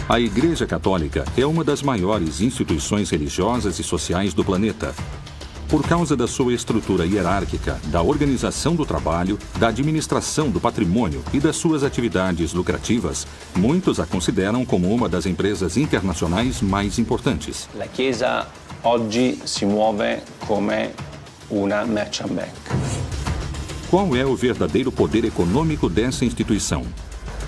A Igreja Católica é uma das maiores instituições religiosas e sociais do planeta. Por causa da sua estrutura hierárquica, da organização do trabalho, da administração do patrimônio e das suas atividades lucrativas, muitos a consideram como uma das empresas internacionais mais importantes. La Chiesa oggi si muove come una merchant bank. Qual é o verdadeiro poder econômico dessa instituição?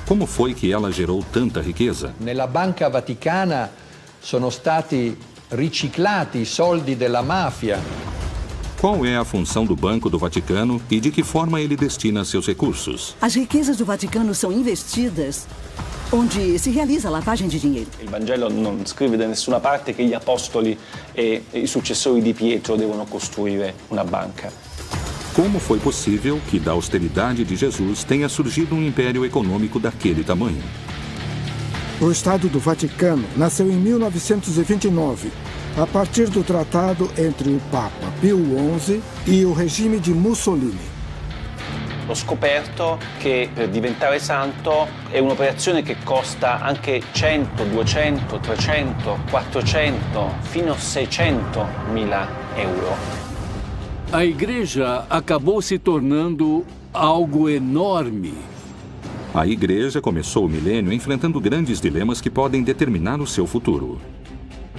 Como foi que ela gerou tanta riqueza? Nella Banca Vaticana sono stati riciclati i soldi della mafia. Qual é a função do Banco do Vaticano e de que forma ele destina seus recursos? As riquezas do Vaticano são investidas onde se realiza a lavagem de dinheiro. Il Vangelo non scrive da nessuna parte che gli apostoli e i successori di Pietro devono costruire una banca. Como foi possível que da austeridade de Jesus tenha surgido um império econômico daquele tamanho? O Estado do Vaticano nasceu em 1929, a partir do tratado entre o Papa Pio XI e o regime de Mussolini. Ho scoperto che per diventare santo è un'operazione che costa anche 100, 200, 300, 400, fino a 600 mila euro. A igreja acabou se tornando algo enorme. A igreja começou o milênio enfrentando grandes dilemas que podem determinar o seu futuro.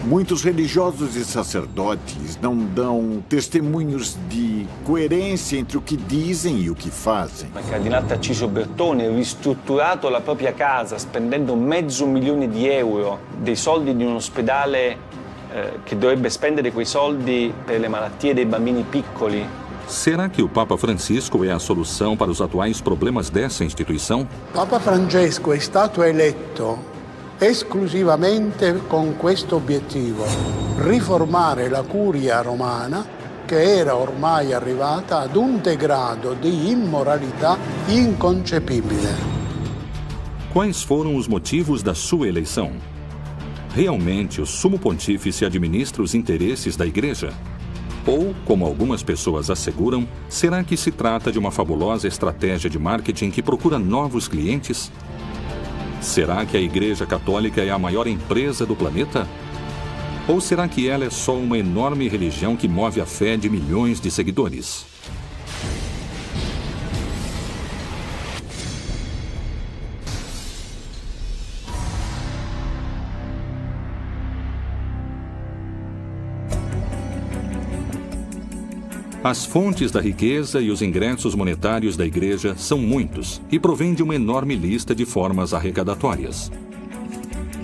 Muitos religiosos e sacerdotes não dão testemunhos de coerência entre o que dizem e o que fazem. Il cardinale Tarcisio Bertone ha ristrutturato la propria casa spendendo €500.000 dei soldi di un ospedale che dovrebbe spendere quei soldi per le malattie dei bambini piccoli. Será que o Papa Francisco é a solução para os atuais problemas dessa instituição? Papa Francesco è stato eletto esclusivamente con questo obiettivo: riformare la curia romana, che era ormai arrivata ad un degrado di immoralità inconcepibile. Quais foram os motivos da sua eleição? Realmente o Sumo Pontífice administra os interesses da Igreja? Ou, como algumas pessoas asseguram, será que se trata de uma fabulosa estratégia de marketing que procura novos clientes? Será que a Igreja Católica é a maior empresa do planeta? Ou será que ela é só uma enorme religião que move a fé de milhões de seguidores? As fontes da riqueza e os ingressos monetários da Igreja são muitos e provêm de uma enorme lista de formas arrecadatórias.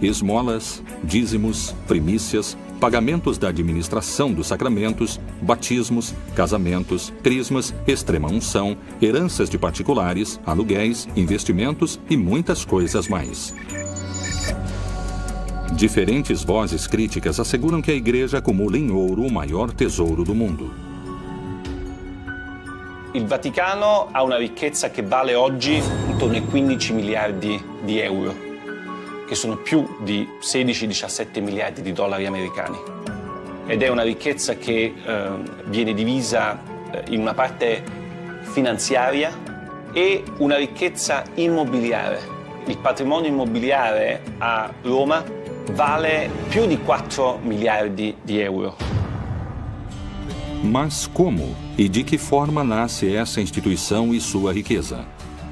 Esmolas, dízimos, primícias, pagamentos da administração dos sacramentos, batismos, casamentos, crismas, extrema-unção, heranças de particulares, aluguéis, investimentos e muitas coisas mais. Diferentes vozes críticas asseguram que a Igreja acumula em ouro o maior tesouro do mundo. Il Vaticano ha una ricchezza che vale oggi intorno ai 15 miliardi di euro, che sono più di 16-17 miliardi di dollari americani. Ed è una ricchezza che viene divisa in una parte finanziaria e una ricchezza immobiliare. Il patrimonio immobiliare a Roma vale più di 4 miliardi di euro. Mas como e de que forma nasce essa instituição e sua riqueza?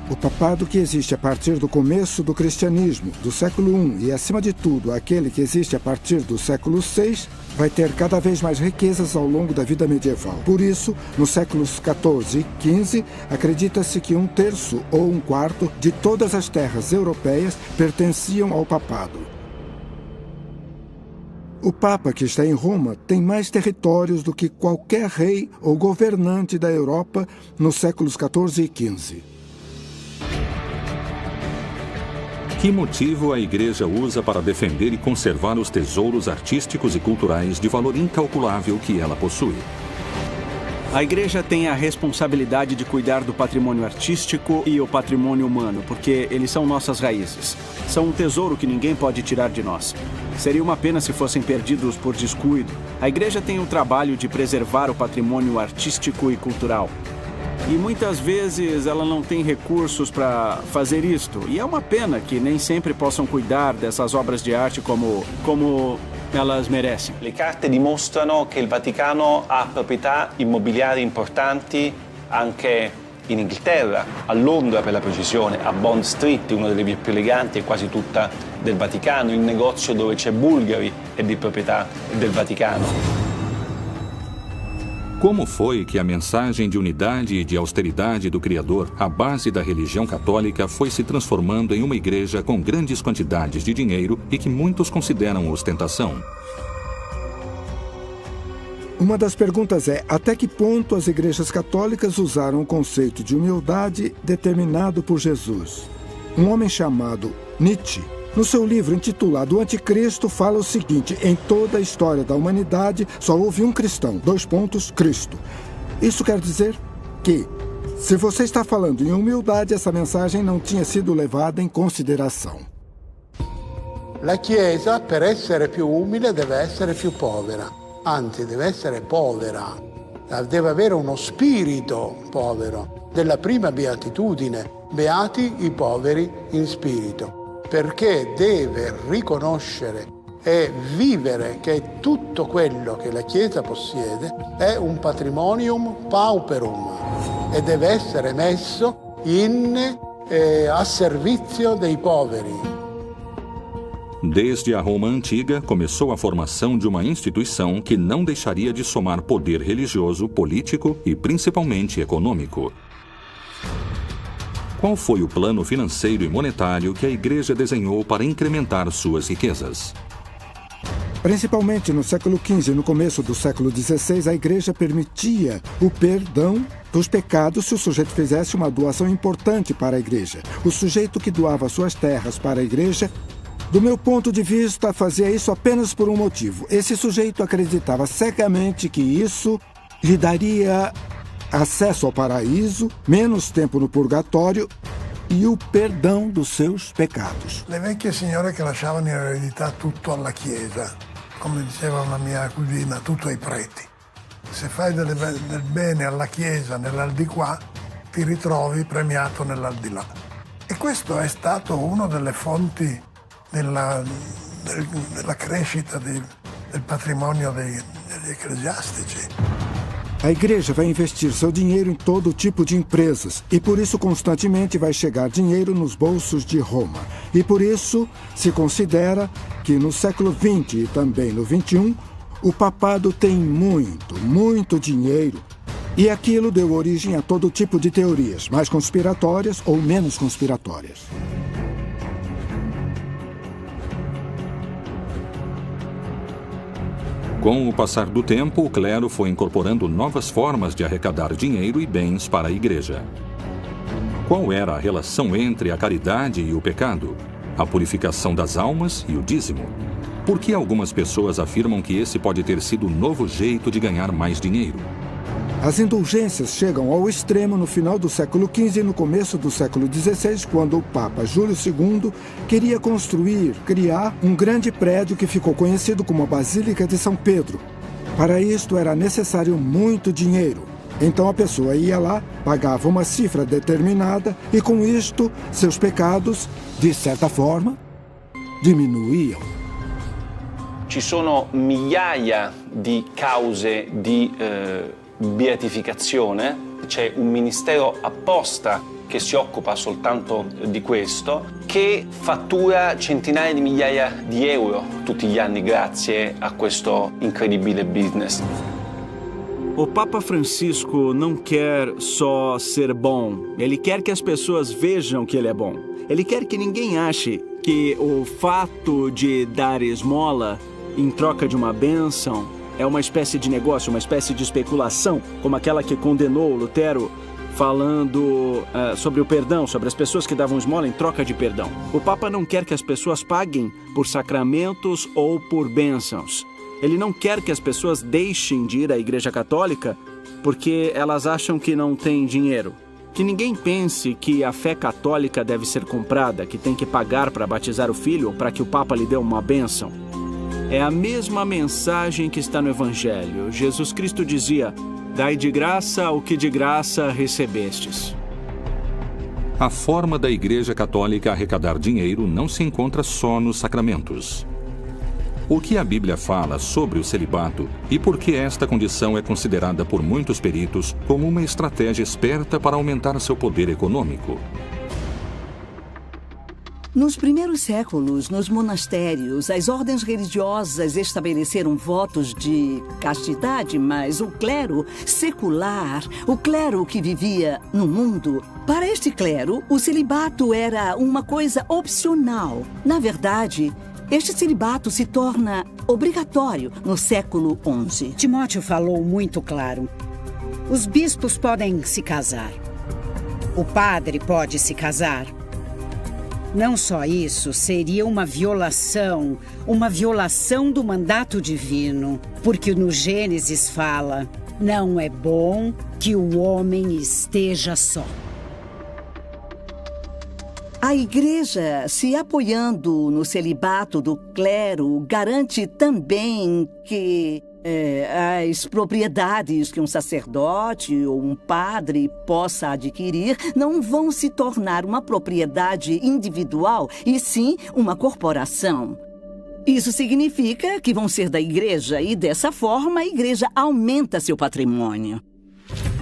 O papado que existe a partir do começo do cristianismo, do século I, e, acima de tudo, aquele que existe a partir do século VI, vai ter cada vez mais riquezas ao longo da vida medieval. Por isso, nos séculos XIV e XV, acredita-se que 1/3 ou 1/4 de todas as terras europeias pertenciam ao papado. O Papa, que está em Roma, tem mais territórios do que qualquer rei ou governante da Europa nos séculos XIV e XV. Que motivo a Igreja usa para defender e conservar os tesouros artísticos e culturais de valor incalculável que ela possui? A Igreja tem a responsabilidade de cuidar do patrimônio artístico e o patrimônio humano, porque eles são nossas raízes. São um tesouro que ninguém pode tirar de nós. Seria uma pena se fossem perdidos por descuido. A Igreja tem o trabalho de preservar o patrimônio artístico e cultural. E muitas vezes ela não tem recursos para fazer isto. E é uma pena que nem sempre possam cuidar dessas obras de arte como elas merecem. Le carte dimostrano che il Vaticano ha proprietà immobiliari importanti anche in Inghilterra, a Londra per la precisione, a Bond Street, una delle vie più eleganti e quasi tutta del Vaticano. Il negozio dove c'è Bulgari è di proprietà del Vaticano. Como foi que a mensagem de unidade e de austeridade do Criador, a base da religião católica, foi se transformando em uma igreja com grandes quantidades de dinheiro e que muitos consideram ostentação? Uma das perguntas é: até que ponto as igrejas católicas usaram o conceito de humildade determinado por Jesus? Um homem chamado Nietzsche, no seu livro intitulado O Anticristo, fala o seguinte: em toda a história da humanidade só houve um cristão, Cristo. Isso quer dizer que, se você está falando em humildade, essa mensagem não tinha sido levada em consideração. La Chiesa, per essere più umile, deve essere più povera. Anzi, deve essere povera. Deve avere uno spirito povero. Della prima beatitudine, beati i poveri in spirito. Perché deve riconoscere e vivere che tutto quello che la Chiesa possiede è un patrimonium pauperum e deve essere messo a servizio dei poveri. Desde a Roma antiga, começou a formação de uma instituição que não deixaria de somar poder religioso, político e principalmente econômico. Qual foi o plano financeiro e monetário que a Igreja desenhou para incrementar suas riquezas? Principalmente no século XV e no começo do século XVI, a Igreja permitia o perdão dos pecados se o sujeito fizesse uma doação importante para a Igreja. O sujeito que doava suas terras para a Igreja, do meu ponto de vista, fazia isso apenas por um motivo. Esse sujeito acreditava cegamente que isso lhe daria acesso ao paraíso, menos tempo no purgatório e o perdão dos seus pecados. Le vecchie signore che lasciavano in eredità tutto alla Chiesa, come diceva una mia cugina, tutto ai preti. Se fai del bene alla Chiesa nell'aldilà, ti ritrovi premiato nell'aldilà. E questo è stato una delle fonti della crescita del patrimonio degli ecclesiastici. A Igreja vai investir seu dinheiro em todo tipo de empresas e por isso constantemente vai chegar dinheiro nos bolsos de Roma. E por isso se considera que no século XX e também no XXI, o papado tem muito dinheiro. E aquilo deu origem a todo tipo de teorias, mais conspiratórias ou menos conspiratórias. Com o passar do tempo, o clero foi incorporando novas formas de arrecadar dinheiro e bens para a Igreja. Qual era a relação entre a caridade e o pecado? A purificação das almas e o dízimo? Por que algumas pessoas afirmam que esse pode ter sido o novo jeito de ganhar mais dinheiro? As indulgências chegam ao extremo no final do século XV e no começo do século XVI, quando o Papa Júlio II queria criar um grande prédio que ficou conhecido como a Basílica de São Pedro. Para isto era necessário muito dinheiro. Então a pessoa ia lá, pagava uma cifra determinada e com isto seus pecados, de certa forma, diminuíam. Ci sono migliaia di cause di beatificazione, c'è un ministero apposta che si occupa soltanto di questo, che fattura centinaia di migliaia di euro tutti gli anni grazie a questo incredibile business. O Papa Francisco não quer só ser bom, ele quer que as pessoas vejam que ele é bom. Ele quer que ninguém ache que o fato de dar esmola em troca de uma bênção é uma espécie de negócio, uma espécie de especulação, como aquela que condenou Lutero, falando sobre o perdão, sobre as pessoas que davam esmola em troca de perdão. O Papa não quer que as pessoas paguem por sacramentos ou por bênçãos. Ele não quer que as pessoas deixem de ir à Igreja Católica porque elas acham que não têm dinheiro. Que ninguém pense que a fé católica deve ser comprada, que tem que pagar para batizar o filho ou para que o Papa lhe dê uma bênção. É a mesma mensagem que está no Evangelho. Jesus Cristo dizia: Dai de graça o que de graça recebestes. A forma da Igreja Católica arrecadar dinheiro não se encontra só nos sacramentos. O que a Bíblia fala sobre o celibato e por que esta condição é considerada por muitos peritos como uma estratégia esperta para aumentar seu poder econômico? Nos primeiros séculos, nos monastérios, as ordens religiosas estabeleceram votos de castidade, mas o clero secular, o clero que vivia no mundo, para este clero, o celibato era uma coisa opcional. Na verdade, este celibato se torna obrigatório no século XI. Timóteo falou muito claro. Os bispos podem se casar. O padre pode se casar. Não só isso, seria uma violação do mandato divino, porque no Gênesis fala, não é bom que o homem esteja só. A Igreja, se apoiando no celibato do clero, garante também que as propriedades que um sacerdote ou um padre possa adquirir não vão se tornar uma propriedade individual, e sim uma corporação. Isso significa que vão ser da Igreja e, dessa forma, a Igreja aumenta seu patrimônio.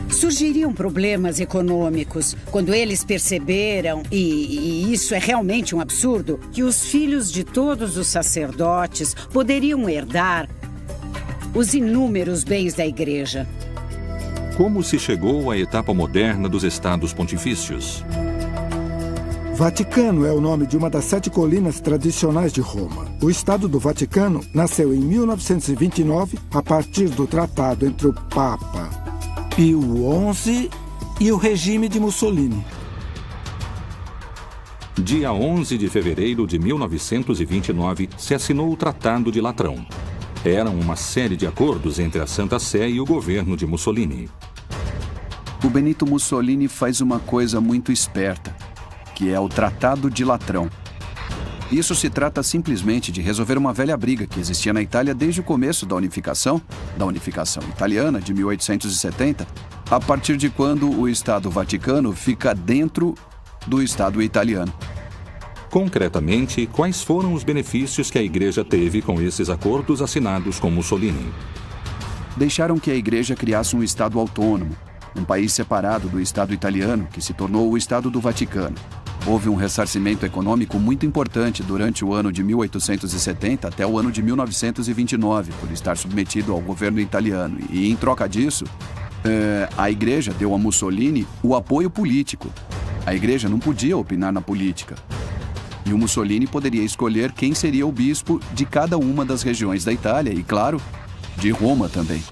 Surgiriam problemas econômicos quando eles perceberam, e isso é realmente um absurdo, que os filhos de todos os sacerdotes poderiam herdar os inúmeros bens da Igreja. Como se chegou à etapa moderna dos Estados Pontifícios? Vaticano é o nome de uma das 7 colinas tradicionais de Roma. O Estado do Vaticano nasceu em 1929 a partir do tratado entre o Papa Pio XI e o regime de Mussolini. Dia 11 de fevereiro de 1929 se assinou o Tratado de Latrão. Eram uma série de acordos entre a Santa Sé e o governo de Mussolini. O Benito Mussolini faz uma coisa muito esperta, que é o Tratado de Latrão. Isso se trata simplesmente de resolver uma velha briga que existia na Itália desde o começo da unificação italiana de 1870, a partir de quando o Estado Vaticano fica dentro do Estado italiano. Concretamente, quais foram os benefícios que a Igreja teve com esses acordos assinados com Mussolini? Deixaram que a Igreja criasse um Estado autônomo, um país separado do Estado italiano, que se tornou o Estado do Vaticano. Houve um ressarcimento econômico muito importante durante o ano de 1870 até o ano de 1929, por estar submetido ao governo italiano. E, em troca disso, a Igreja deu a Mussolini o apoio político. A Igreja não podia opinar na política. E o Mussolini poderia escolher quem seria o bispo de cada uma das regiões da Itália e, claro, de Roma também.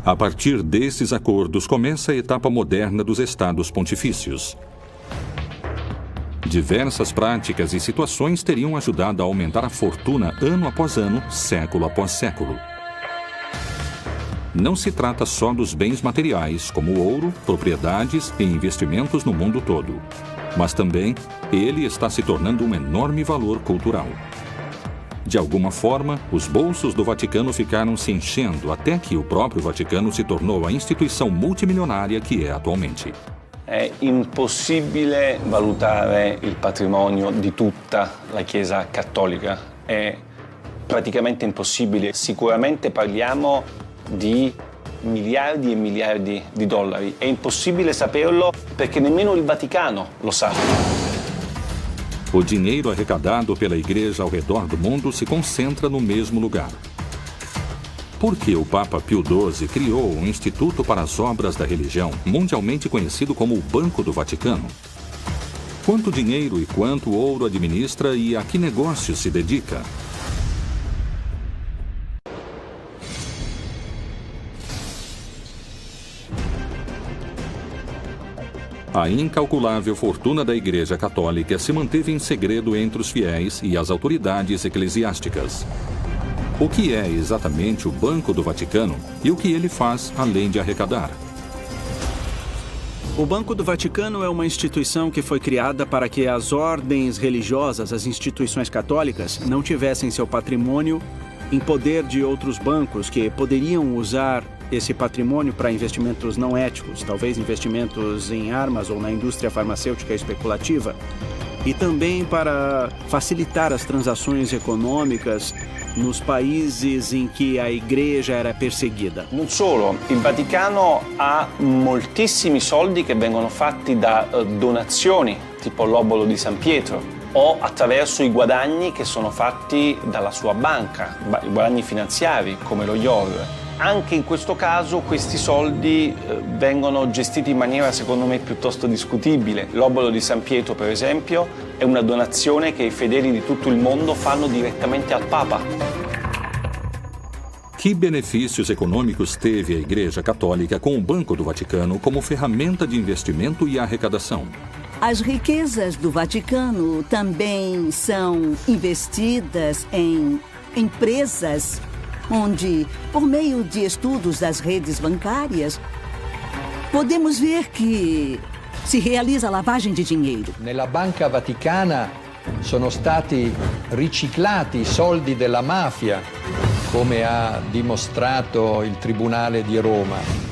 A partir desses acordos começa a etapa moderna dos Estados Pontifícios. Diversas práticas e situações teriam ajudado a aumentar a fortuna ano após ano, século após século. Não se trata só dos bens materiais, como ouro, propriedades e investimentos no mundo todo. Mas também, ele está se tornando um enorme valor cultural. De alguma forma, os bolsos do Vaticano ficaram se enchendo até que o próprio Vaticano se tornou a instituição multimilionária que é atualmente. È impossibile valutare il patrimonio di tutta la Chiesa cattolica. È praticamente impossibile. Sicuramente parliamo di miliardi e miliardi di dollari. È impossibile saperlo perché nemmeno il Vaticano lo sa. O dinheiro arrecadado pela Igreja ao redor do mundo se concentra no mesmo lugar. Por que o Papa Pio XII criou um instituto para as obras da religião, mundialmente conhecido como o Banco do Vaticano? Quanto dinheiro e quanto ouro administra e a que negócio se dedica? A incalculável fortuna da Igreja Católica se manteve em segredo entre os fiéis e as autoridades eclesiásticas. O que é exatamente o Banco do Vaticano e o que ele faz além de arrecadar? O Banco do Vaticano é uma instituição que foi criada para que as ordens religiosas, as instituições católicas, não tivessem seu patrimônio em poder de outros bancos que poderiam usar esse patrimônio para investimentos não éticos, talvez investimentos em armas ou na indústria farmacêutica especulativa, e também para facilitar as transações econômicas nos países em que a Igreja era perseguida. Non solo, il Vaticano ha moltissimi soldi che vengono fatti da donazioni, tipo l'obolo di San Pietro, o attraverso i guadagni che sono fatti dalla sua banca, i guadagni finanziari come lo IOR. Anche in questo caso questi soldi vengono gestiti in maniera secondo me piuttosto discutibile. L'obolo di San Pietro, per esempio, è una donazione che i fedeli di tutto il mondo fanno direttamente al Papa. Que benefícios econômicos teve a Igreja Católica com o Banco do Vaticano como ferramenta de investimento e arrecadação? As riquezas do Vaticano também são investidas em empresas onde, por meio de estudos das redes bancárias, podemos ver que si realizza lavagem di dinheiro. Nella Banca Vaticana sono stati riciclati i soldi della mafia, come ha dimostrato il Tribunale di Roma.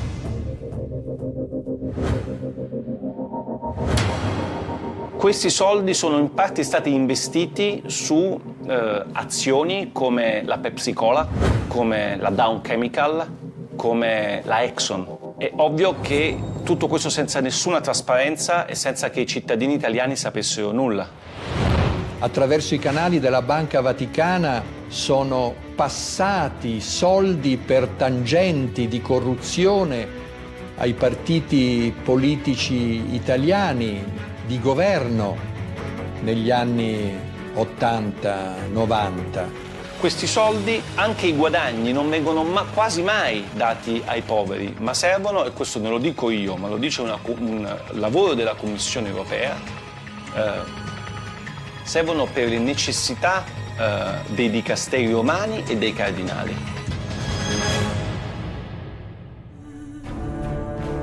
Questi soldi sono in parte stati investiti su azioni come la Pepsi Cola, come la Dow Chemical, come la Exxon. È ovvio che tutto questo senza nessuna trasparenza e senza che i cittadini italiani sapessero nulla. Attraverso i canali della Banca Vaticana sono passati soldi per tangenti di corruzione ai partiti politici italiani di governo negli anni 80-90. Questi soldi, anche i guadagni, non vengono quasi mai dati ai poveri, ma servono, e questo non lo dico io, ma lo dice un lavoro della Commissione europea, servono per le necessità dei dicasteri romani e dei cardinali.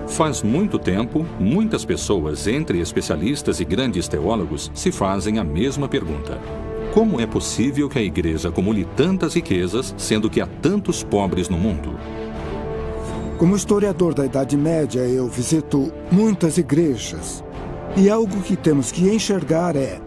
Faz muito tempo, muitas pessoas, entre especialistas e grandes teólogos, se fazem a mesma pergunta. Como é possível que a Igreja acumule tantas riquezas, sendo que há tantos pobres no mundo? Como historiador da Idade Média, eu visito muitas igrejas. E algo que temos que enxergar é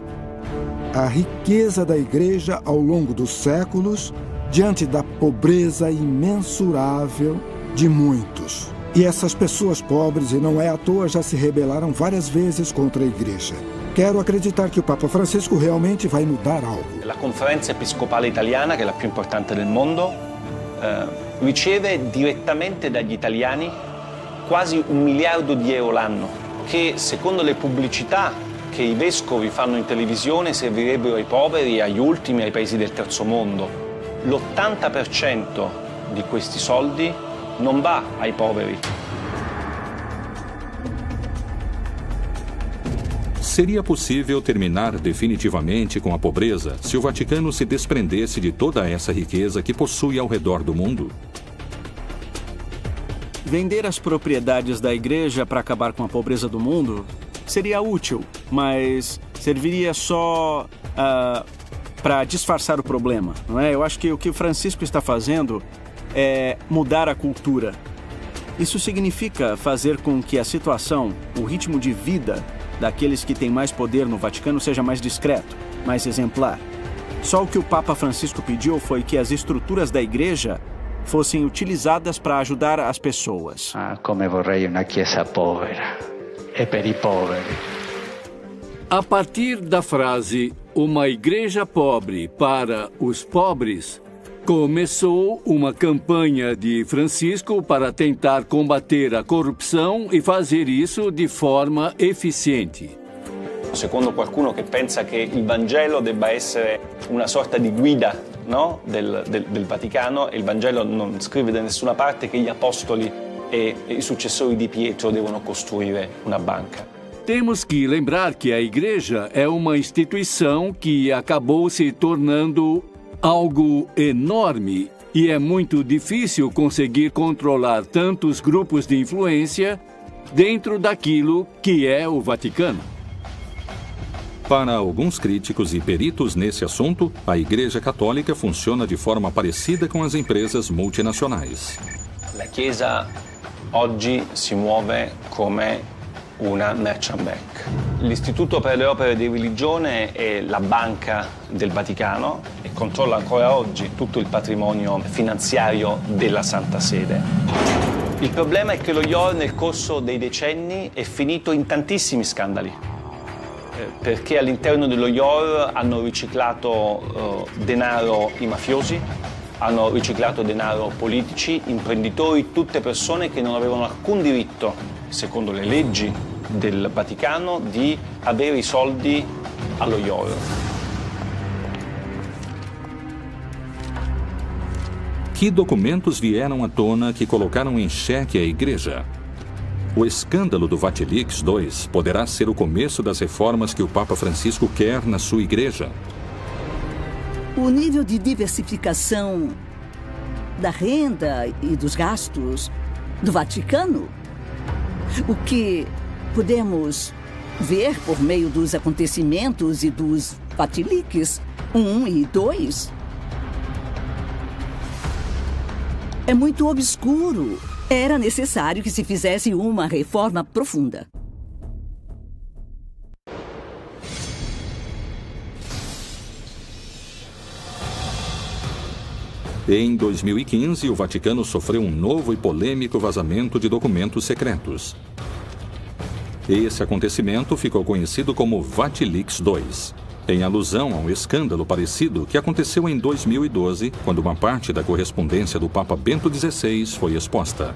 a riqueza da Igreja ao longo dos séculos, diante da pobreza imensurável de muitos. E essas pessoas pobres, e não é à toa, já se rebelaram várias vezes contra a Igreja. Quero acreditar que o Papa Francisco realmente vai mudar algo. La Conferenza Episcopale Italiana, che è la più importante del mondo, riceve direttamente dagli italiani quasi 1 miliardo di euro l'anno, che secondo le pubblicità che i vescovi fanno in televisione servirebbero ai poveri, agli ultimi, ai paesi del terzo mondo. L'80% di questi soldi non va ai poveri. Seria possível terminar definitivamente com a pobreza se o Vaticano se desprendesse de toda essa riqueza que possui ao redor do mundo? Vender as propriedades da Igreja para acabar com a pobreza do mundo seria útil, mas serviria só para disfarçar o problema, não é? Eu acho que o que o Francisco está fazendo é mudar a cultura. Isso significa fazer com que a situação, o ritmo de vida daqueles que têm mais poder no Vaticano seja mais discreto, mais exemplar. Só o que o Papa Francisco pediu foi que as estruturas da Igreja fossem utilizadas para ajudar as pessoas. Come vorrei una chiesa povera e per i poveri. A partir da frase "uma igreja pobre para os pobres", começou uma campanha de Francisco para tentar combater a corrupção e fazer isso de forma eficiente. Secondo qualcuno che pensa che il Vangelo debba essere una sorta di guida, no? del Vaticano, e il Vangelo non scrive da nessuna parte che gli apostoli e i successori di Pietro devono costruire una banca. Temos que lembrar que a Igreja é uma instituição que acabou se tornando algo enorme e é muito difícil conseguir controlar tantos grupos de influência dentro daquilo que é o Vaticano. Para alguns críticos e peritos nesse assunto, a Igreja Católica funciona de forma parecida com as empresas multinacionais. La Chiesa oggi si muove come una merchant bank. L'Istituto per le opere di religione è la banca del Vaticano e controlla ancora oggi tutto il patrimonio finanziario della Santa Sede. Il problema è che lo IOR nel corso dei decenni è finito in tantissimi scandali, perché all'interno dello IOR hanno riciclato denaro i mafiosi, hanno riciclato denaro politici, imprenditori, tutte persone che non avevano alcun diritto, secondo le leggi del Vaticano, di avere i soldi allo IOR. Que documentos vieram à tona que colocaram em xeque a Igreja? O escândalo do Vatilix II poderá ser o começo das reformas que o Papa Francisco quer na sua Igreja. O nível de diversificação da renda e dos gastos do Vaticano, o que podemos ver por meio dos acontecimentos e dos Vatilix 1 e 2, é muito obscuro. Era necessário que se fizesse uma reforma profunda. Em 2015, o Vaticano sofreu um novo e polêmico vazamento de documentos secretos. Esse acontecimento ficou conhecido como Vatilix II, em alusão a um escândalo parecido que aconteceu em 2012, quando uma parte da correspondência do Papa Bento XVI foi exposta.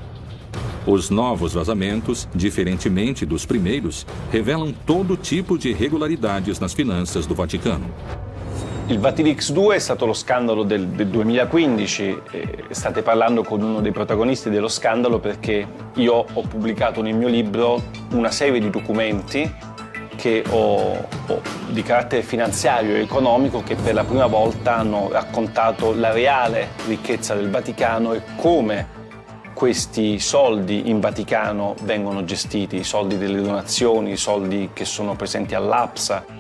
Os novos vazamentos, diferentemente dos primeiros, revelam todo tipo de irregolaridades nas finanças do Vaticano. Il Vatilix 2 è stato lo scandalo del 2015, state parlando con uno dei protagonisti dello scandalo perché io ho pubblicato nel mio libro una serie di documenti che ho di carattere finanziario e economico che per la prima volta hanno raccontato la reale ricchezza del Vaticano e come questi soldi in Vaticano vengono gestiti, i soldi delle donazioni, i soldi che sono presenti all'APSA,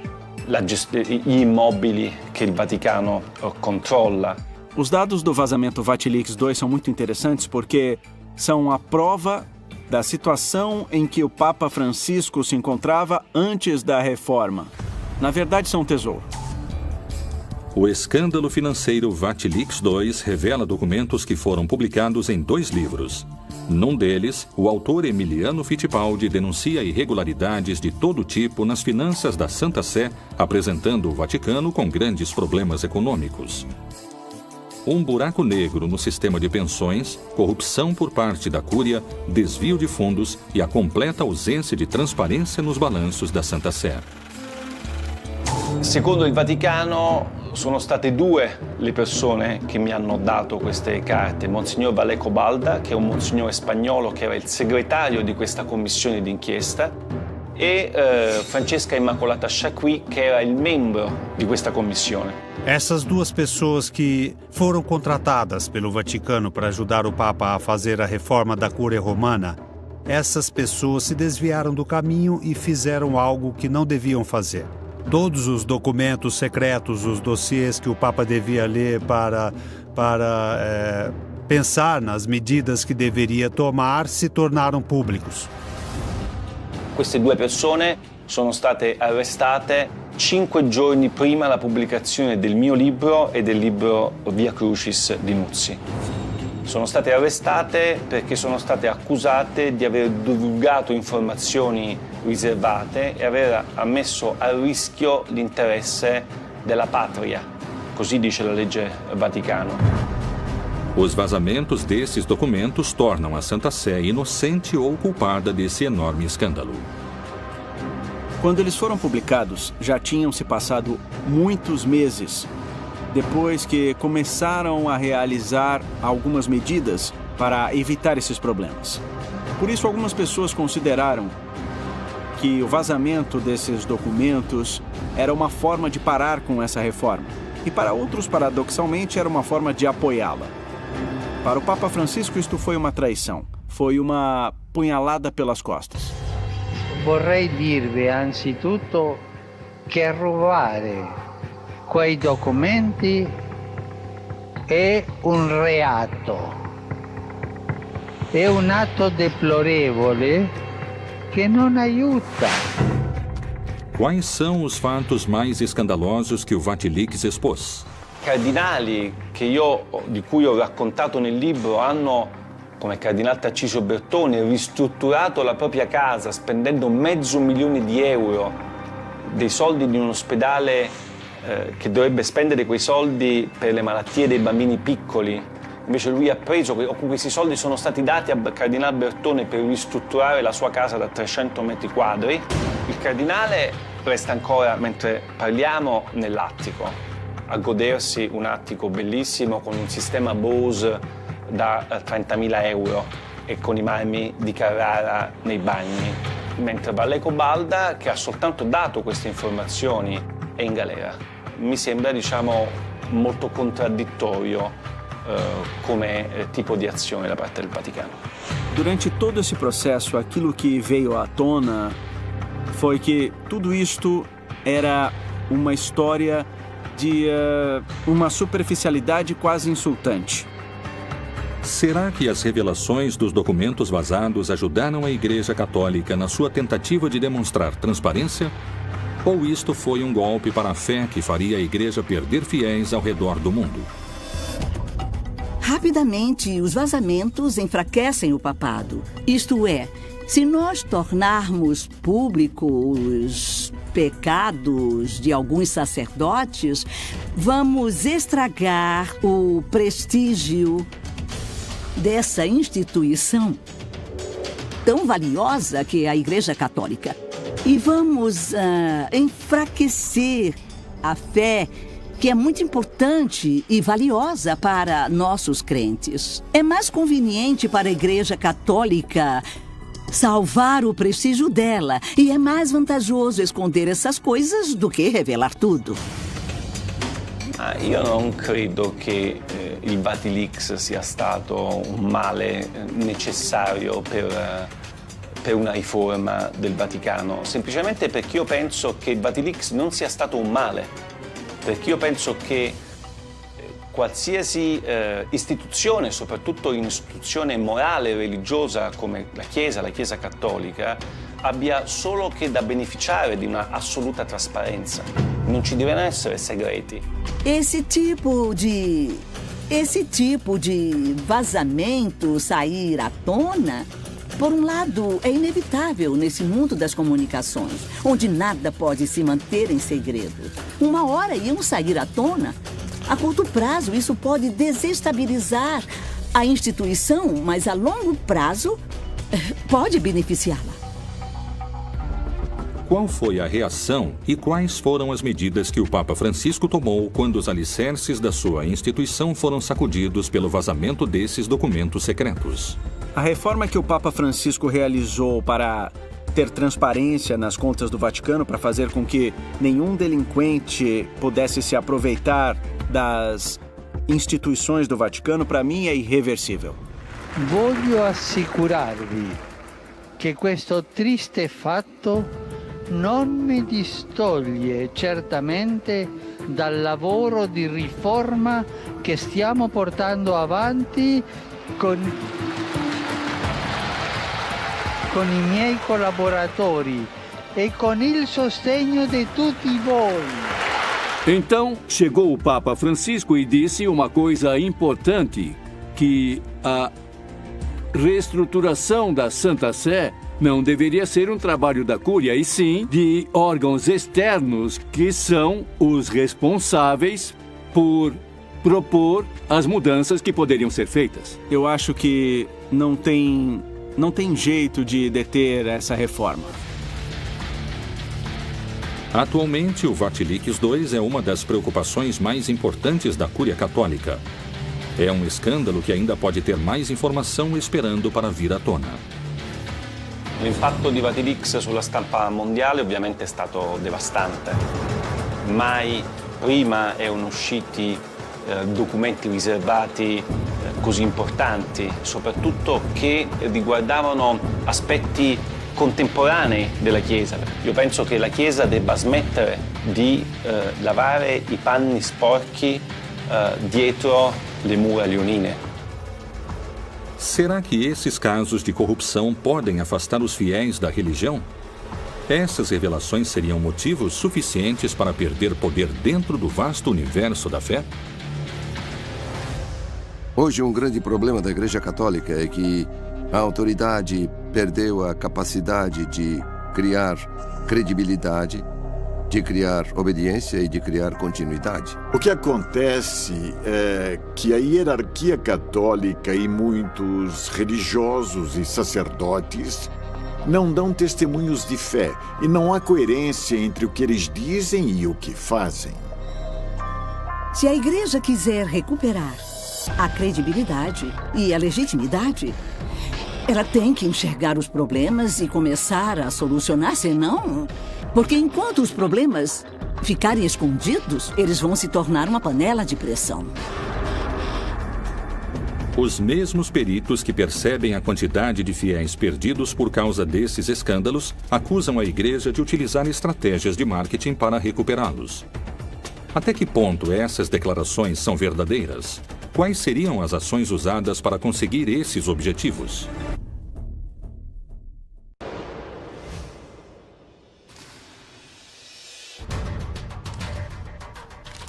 gli immobili che il Vaticano controlla. Os dados do vazamento Vatilix II são muito interessantes porque são a prova da situação em que o Papa Francisco se encontrava antes da reforma. Na verdade, são um tesouro. O escândalo financeiro Vatilix II revela documentos que foram publicados em 2 livros. Num deles, o autor Emiliano Fittipaldi denuncia irregularidades de todo tipo nas finanças da Santa Sé, apresentando o Vaticano com grandes problemas econômicos. Um buraco negro no sistema de pensões, corrupção por parte da Cúria, desvio de fundos e a completa ausência de transparência nos balanços da Santa Sé. Secondo il Vaticano sono state 2 le persone che mi hanno dato queste carte, Monsignor Valeco Balda, che è un monsignore spagnolo che era il segretario di questa commissione d'inchiesta, e Francesca Immacolata Chacqui, che era il membro di questa commissione. Essas 2 pessoas que foram contratadas pelo Vaticano para ajudar o Papa a fazer a reforma da Cúria Romana, essas pessoas se desviaram do caminho e fizeram algo que não deviam fazer. Todos os documentos secretos, os dossiês que o Papa devia ler para pensar nas medidas que deveria tomar, se tornaram públicos. Queste 2 persone sono state arrestate 5 giorni prima la pubblicazione del mio libro e del libro Via Crucis di Nuzzi. Sono state arrestate perché sono state accusate di aver divulgato informazioni riservate e aver messo a rischio l'interesse della patria, così dice la legge Vaticano. Os vazamentos desses documentos tornam a Santa Sé inocente ou culpada desse enorme escândalo. Quando eles foram publicados, já tinham se passado muitos meses depois que começaram a realizar algumas medidas para evitar esses problemas. Por isso, algumas pessoas consideraram que o vazamento desses documentos era uma forma de parar com essa reforma. E para outros, paradoxalmente, era uma forma de apoiá-la. Para o Papa Francisco, isto foi uma traição. Foi uma punhalada pelas costas. Vorrei dirvi anzitutto che rubare quei documenti è un reato. è un atto deplorevole che non aiuta. Quais são os fatos mais escandalosos que o Vatilix expôs? Cardinali di cui ho raccontato nel libro hanno, come il cardinale Tarcisio Bertone, ristrutturato la propria casa spendendo €500.000 dei soldi di un ospedale che dovrebbe spendere quei soldi per le malattie dei bambini piccoli. Invece lui ha preso, questi soldi sono stati dati al cardinale Bertone per ristrutturare la sua casa da 300 metri quadri. Il cardinale resta ancora, mentre parliamo, nell'attico, a godersi un attico bellissimo con un sistema Bose da €30.000 e con i marmi di Carrara nei bagni, mentre Valleco Balda, che ha soltanto dato queste informazioni, è in galera. Mi sembra, molto contraddittorio come tipo di azione da parte del Vaticano. Durante todo esse processo, aquilo que veio à tona foi que tudo isto era uma história de uma superficialidade quase insultante. Será que as revelações dos documentos vazados ajudaram a Igreja Católica na sua tentativa de demonstrar transparência? Ou isto foi um golpe para a fé que faria a Igreja perder fiéis ao redor do mundo? Rapidamente, os vazamentos enfraquecem o papado. Isto é, se nós tornarmos públicos os pecados de alguns sacerdotes, vamos estragar o prestígio dessa instituição tão valiosa que é a Igreja Católica. E vamos enfraquecer a fé, que é muito importante e valiosa para nossos crentes. É mais conveniente para a Igreja Católica salvar o prestígio dela, e é mais vantajoso esconder essas coisas do que revelar tudo. Io non credo che il Vatilix sia stato un male necessario per una riforma del Vaticano, semplicemente perché io penso che il Vatilix non sia stato un male, perché io penso che qualsiasi istituzione, soprattutto un'istituzione morale e religiosa come la Chiesa Cattolica, abbia solo che da beneficiare di una assoluta trasparenza. Non ci devono essere segreti. Esse tipo de vazamento sair à tona, por um lado, é inevitável nesse mundo das comunicações, onde nada pode se manter em segredo. Uma hora iam sair à tona. A curto prazo, isso pode desestabilizar a instituição, mas a longo prazo pode beneficiá-la. Qual foi a reação e quais foram as medidas que o Papa Francisco tomou quando os alicerces da sua instituição foram sacudidos pelo vazamento desses documentos secretos? A reforma que o Papa Francisco realizou para ter transparência nas contas do Vaticano, para fazer com que nenhum delinquente pudesse se aproveitar das instituições do Vaticano, para mim é irreversível. Voglio assicurarvi che questo triste fatto non mi distoglie certamente dal lavoro di riforma che stiamo portando avanti con i miei collaboratori e con il sostegno di tutti voi. Então, chegou o Papa Francisco e disse uma coisa importante, que a reestruturação da Santa Sé não deveria ser um trabalho da Cúria, e sim de órgãos externos que são os responsáveis por propor as mudanças que poderiam ser feitas. Eu acho que não tem jeito de deter essa reforma. Atualmente, o Vatilix II é uma das preocupações mais importantes da Cúria Católica. É um escândalo que ainda pode ter mais informação esperando para vir à tona. L'impatto di Vatilix sulla stampa mondiale ovviamente è stato devastante. Mai prima erano usciti documenti riservati così importanti, soprattutto che riguardavano aspetti contemporanei della Chiesa. Io penso che la Chiesa debba smettere di lavare i panni sporchi dietro le mura leonine. Será que esses casos de corrupção podem afastar os fiéis da religião? Essas revelações seriam motivos suficientes para perder poder dentro do vasto universo da fé? Hoje, um grande problema da Igreja Católica é que a autoridade perdeu a capacidade de criar credibilidade, de criar obediência e de criar continuidade. O que acontece é que a hierarquia católica e muitos religiosos e sacerdotes não dão testemunhos de fé e não há coerência entre o que eles dizem e o que fazem. Se a igreja quiser recuperar a credibilidade e a legitimidade, ela tem que enxergar os problemas e começar a solucionar, senão... Porque enquanto os problemas ficarem escondidos, eles vão se tornar uma panela de pressão. Os mesmos peritos que percebem a quantidade de fiéis perdidos por causa desses escândalos acusam a igreja de utilizar estratégias de marketing para recuperá-los. Até que ponto essas declarações são verdadeiras? Quais seriam as ações usadas para conseguir esses objetivos?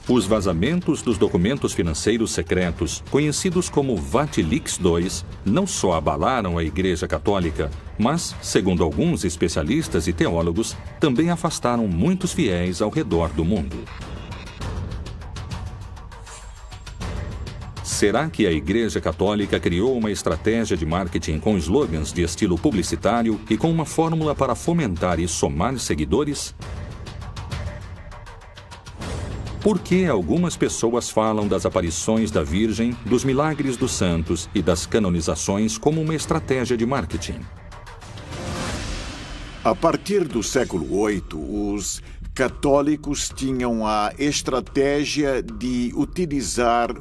Os vazamentos dos documentos financeiros secretos, conhecidos como Vatilix II, não só abalaram a Igreja Católica, mas, segundo alguns especialistas e teólogos, também afastaram muitos fiéis ao redor do mundo. Será que a Igreja Católica criou uma estratégia de marketing com slogans de estilo publicitário e com uma fórmula para fomentar e somar seguidores? Por que algumas pessoas falam das aparições da Virgem, dos milagres dos santos e das canonizações como uma estratégia de marketing? A partir do século VIII, os católicos tinham a estratégia de utilizar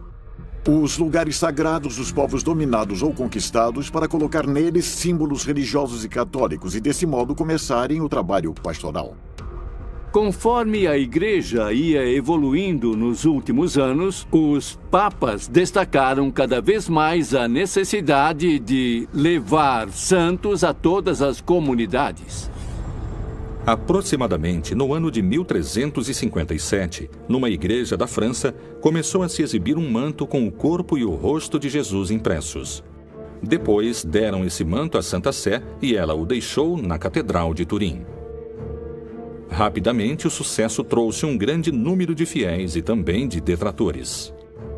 os lugares sagrados dos povos dominados ou conquistados para colocar neles símbolos religiosos e católicos e, desse modo, começarem o trabalho pastoral. Conforme a Igreja ia evoluindo nos últimos anos, os papas destacaram cada vez mais a necessidade de levar santos a todas as comunidades. Aproximadamente no ano de 1357, numa igreja da França, começou a se exibir um manto com o corpo e o rosto de Jesus impressos. Depois deram esse manto à Santa Sé e ela o deixou na Catedral de Turim. Rapidamente, o sucesso trouxe um grande número de fiéis e também de detratores.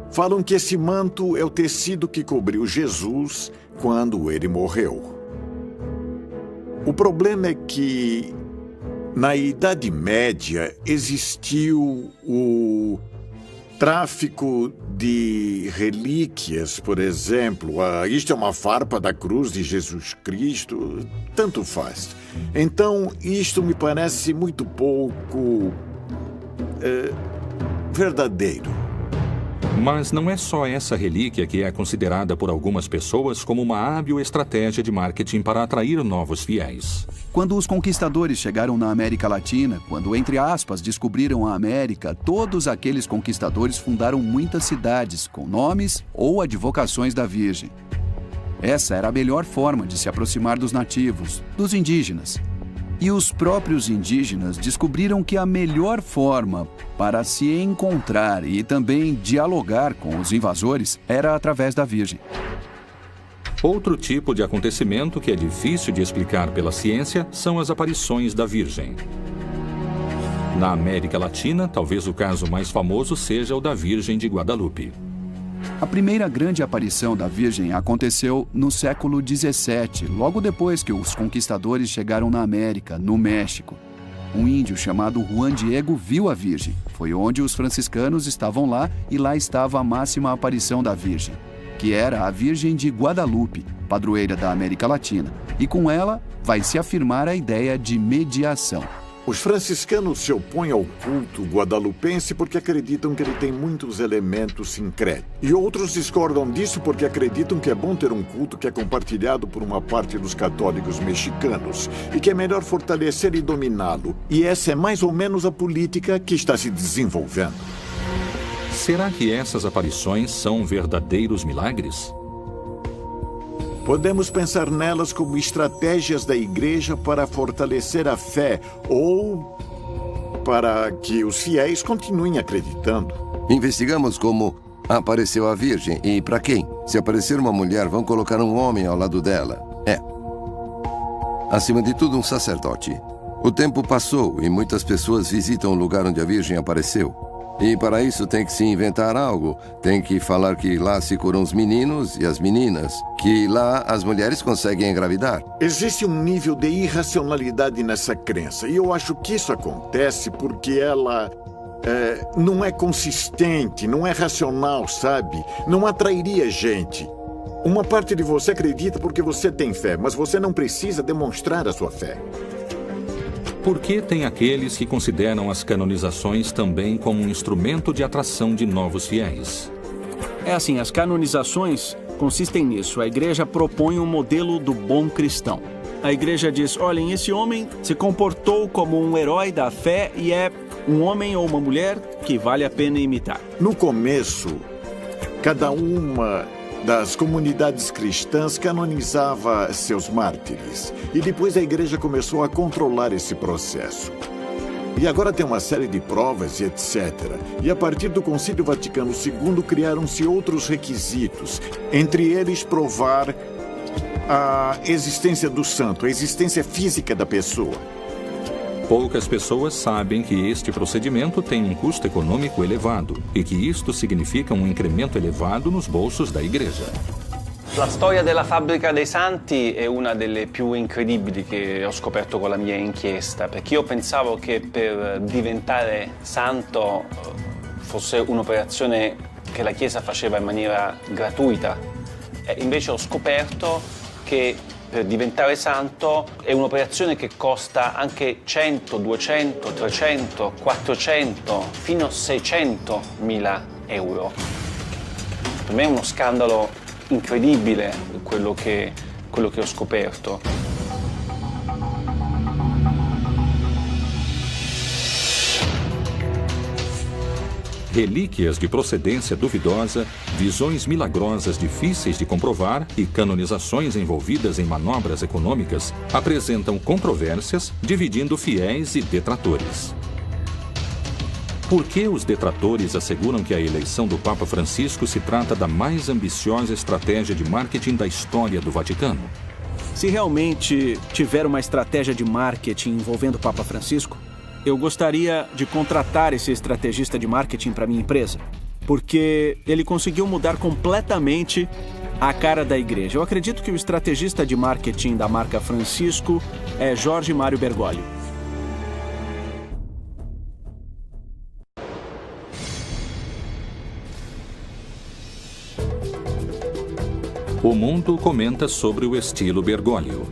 Falam que esse manto é o tecido que cobriu Jesus quando ele morreu. O problema é que, na Idade Média, existiu o tráfico de relíquias, por exemplo. Isto é uma farpa da cruz de Jesus Cristo, tanto faz. Então, isto me parece muito pouco verdadeiro. Mas não é só essa relíquia que é considerada por algumas pessoas como uma hábil estratégia de marketing para atrair novos fiéis. Quando os conquistadores chegaram na América Latina, quando, entre aspas, descobriram a América, todos aqueles conquistadores fundaram muitas cidades com nomes ou advocações da Virgem. Essa era a melhor forma de se aproximar dos nativos, dos indígenas. E os próprios indígenas descobriram que a melhor forma para se encontrar e também dialogar com os invasores era através da Virgem. Outro tipo de acontecimento que é difícil de explicar pela ciência são as aparições da Virgem. Na América Latina, talvez o caso mais famoso seja o da Virgem de Guadalupe. A primeira grande aparição da Virgem aconteceu no século XVII, logo depois que os conquistadores chegaram na América, no México. Um índio chamado Juan Diego viu a Virgem. Foi onde os franciscanos estavam lá e lá estava a máxima aparição da Virgem, que era a Virgem de Guadalupe, padroeira da América Latina. E com ela vai se afirmar a ideia de mediação. Os franciscanos se opõem ao culto guadalupense porque acreditam que ele tem muitos elementos sincréticos. E outros discordam disso porque acreditam que é bom ter um culto que é compartilhado por uma parte dos católicos mexicanos e que é melhor fortalecer e dominá-lo. E essa é mais ou menos a política que está se desenvolvendo. Será que essas aparições são verdadeiros milagres? Podemos pensar nelas como estratégias da igreja para fortalecer a fé ou para que os fiéis continuem acreditando. Investigamos como apareceu a Virgem e para quem. Se aparecer uma mulher, vão colocar um homem ao lado dela. Acima de tudo, um sacerdote. O tempo passou e muitas pessoas visitam o lugar onde a Virgem apareceu. E para isso tem que se inventar algo. Tem que falar que lá se curam os meninos e as meninas. Que lá as mulheres conseguem engravidar. Existe um nível de irracionalidade nessa crença. E eu acho que isso acontece porque ela não é consistente, não é racional, sabe? Não atrairia gente. Uma parte de você acredita porque você tem fé, mas você não precisa demonstrar a sua fé. Por que tem aqueles que consideram as canonizações também como um instrumento de atração de novos fiéis? É assim, as canonizações consistem nisso. A igreja propõe um modelo do bom cristão. A igreja diz, olhem, esse homem se comportou como um herói da fé e é um homem ou uma mulher que vale a pena imitar. No começo, cada uma das comunidades cristãs canonizava seus mártires. E depois a igreja começou a controlar esse processo. E agora tem uma série de provas e etc. E a partir do Concílio Vaticano II criaram-se outros requisitos. Entre eles provar a existência do santo, a existência física da pessoa. Poucas pessoas sabem que este procedimento tem um custo econômico elevado e que isto significa um incremento elevado nos bolsos da igreja. La storia della fabbrica dei santi è una delle più incredibili che ho scoperto con la mia inchiesta, perché io pensavo che per diventare santo fosse un'operazione che la Chiesa faceva in maniera gratuita. E invece ho scoperto che per diventare santo è un'operazione che costa anche 100, 200, 300, 400, fino a 600.000 euro. Per me è uno scandalo incredibile quello che ho scoperto. Relíquias de procedência duvidosa, visões milagrosas difíceis de comprovar e canonizações envolvidas em manobras econômicas apresentam controvérsias, dividindo fiéis e detratores. Por que os detratores asseguram que a eleição do Papa Francisco se trata da mais ambiciosa estratégia de marketing da história do Vaticano? Se realmente tiver uma estratégia de marketing envolvendo o Papa Francisco, eu gostaria de contratar esse estrategista de marketing para minha empresa, porque ele conseguiu mudar completamente a cara da igreja. Eu acredito que o estrategista de marketing da marca Francisco é Jorge Mário Bergoglio. O mundo comenta sobre o estilo Bergoglio.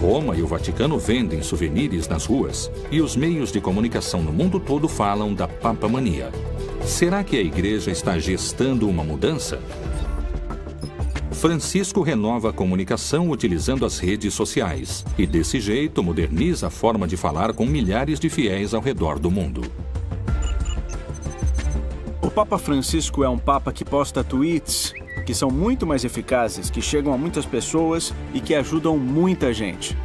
Roma e o Vaticano vendem souvenirs nas ruas e os meios de comunicação no mundo todo falam da papamania. Será que a igreja está gestando uma mudança? Francisco renova a comunicação utilizando as redes sociais e, desse jeito, moderniza a forma de falar com milhares de fiéis ao redor do mundo. O Papa Francisco é um papa que posta tweets que são muito mais eficazes, que chegam a muitas pessoas e que ajudam muita gente.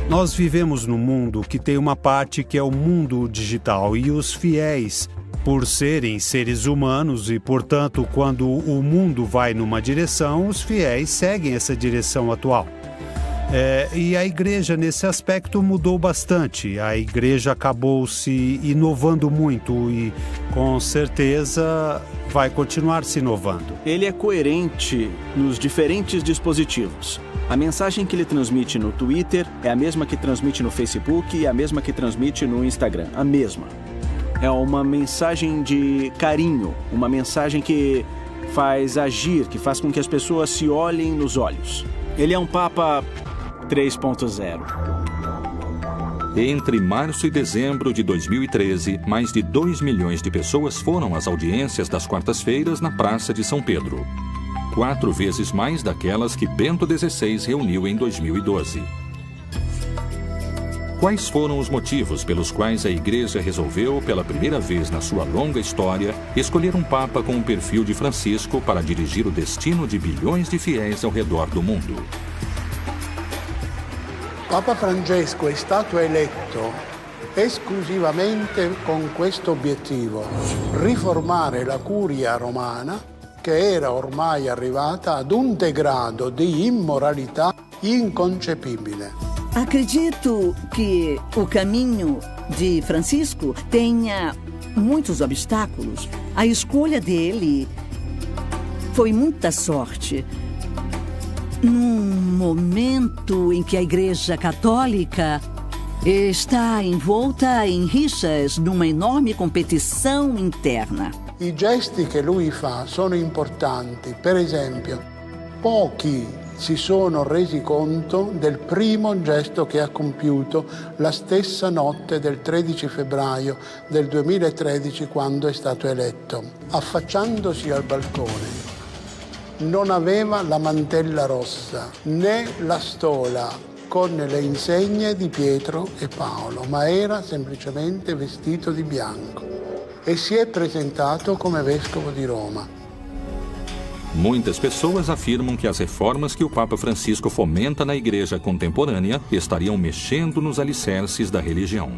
Nós vivemos num mundo que tem uma parte que é o mundo digital e os fiéis, por serem seres humanos e, portanto, quando o mundo vai numa direção, os fiéis seguem essa direção atual. E a igreja, nesse aspecto, mudou bastante. A igreja acabou se inovando muito e, com certeza, vai continuar se inovando. Ele é coerente nos diferentes dispositivos. A mensagem que ele transmite no Twitter é a mesma que transmite no Facebook e a mesma que transmite no Instagram. A mesma. É uma mensagem de carinho, uma mensagem que faz agir, que faz com que as pessoas se olhem nos olhos. Ele é um Papa 3.0. Entre março e dezembro de 2013, mais de 2 milhões de pessoas foram às audiências das quartas-feiras na Praça de São Pedro. 4 vezes mais daquelas que Bento XVI reuniu em 2012. Quais foram os motivos pelos quais a Igreja resolveu, pela primeira vez na sua longa história, escolher um Papa com o perfil de Francisco para dirigir o destino de bilhões de fiéis ao redor do mundo? Papa Francesco è stato eletto esclusivamente con questo obiettivo, riformare la curia romana che era ormai arrivata ad un degrado di immoralità inconcepibile. Acredito que o caminho de Francisco tenha muitos obstáculos. A escolha dele foi muita sorte. Num momento em que a Igreja Católica está envolta em rixas numa enorme competição interna. I gesti che lui fa sono importanti. Per esempio, pochi si sono resi conto del primo gesto che ha compiuto la stessa notte del 13 febbraio del 2013 quando è stato eletto. Affacciandosi al balcone, non aveva la mantella rossa né la stola con le insegne di Pietro e Paolo, ma era semplicemente vestito di bianco e si è presentato come vescovo di Roma. Muitas pessoas afirmam que as reformas que o Papa Francisco fomenta na igreja contemporânea estariam mexendo nos alicerces da religião.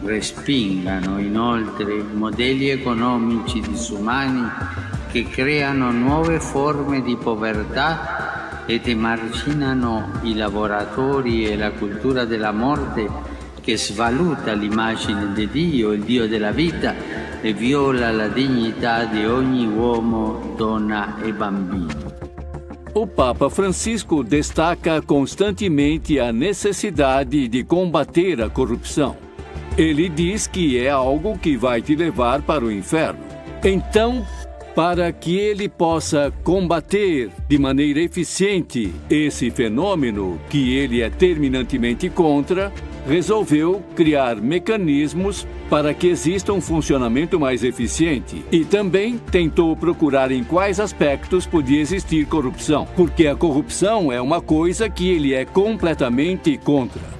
Respingano inoltre modelli economici disumani che creano nuove forme di povertà ed emarginano i lavoratori e la cultura della morte che svaluta l'immagine di Dio, il Dio della vita, e viola la dignità di ogni uomo, donna e bambino. O Papa Francisco destaca constantemente a necessidade de combater a corrupção. Ele diz que é algo que vai te levar para o inferno. Então, para que ele possa combater de maneira eficiente esse fenômeno que ele é terminantemente contra, resolveu criar mecanismos para que exista um funcionamento mais eficiente e também tentou procurar em quais aspectos podia existir corrupção, porque a corrupção é uma coisa que ele é completamente contra.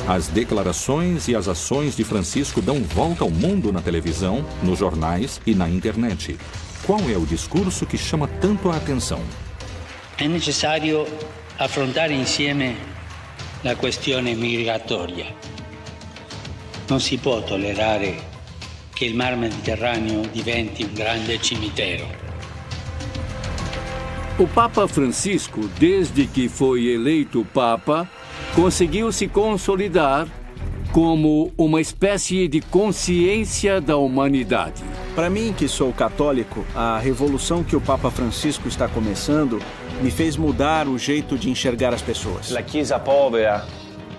As declarações e as ações de Francisco dão volta ao mundo na televisão, nos jornais e na internet. Qual é o discurso que chama tanto a atenção? È necessario affrontare insieme la questione migratoria. Non si può tollerare che il Mar Mediterraneo diventi un grande cimitero. O Papa Francisco, desde que foi eleito Papa, conseguiu se consolidar como uma espécie de consciência da humanidade. Para mim, que sou católico, a revolução que o Papa Francisco está começando me fez mudar o jeito de enxergar as pessoas. La Chiesa povera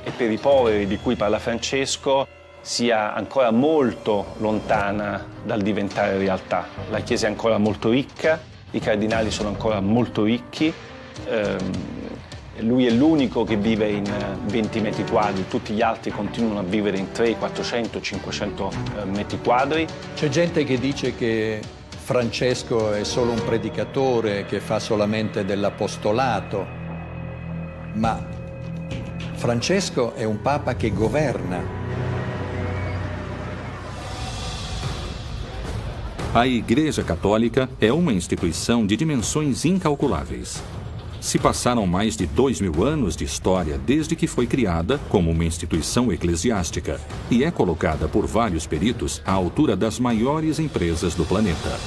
e per i poveri di cui parla Francesco sia ancora molto lontana dal diventare realtà. La Chiesa è ancora molto ricca, i cardinali sono ancora molto ricchi, lui è l'unico che vive in 20 metri quadri, tutti gli altri continuano a vivere in 300, 400, 500 metri quadri. C'è gente che dice che Francesco è solo un predicatore che fa solamente dell'apostolato, ma Francesco è un papa che governa. A Igreja Católica é uma instituição de dimensões incalculáveis. Se passaram mais de 2000 anos de história desde que foi criada como uma instituição eclesiástica e é colocada por vários peritos à altura das maiores empresas do planeta.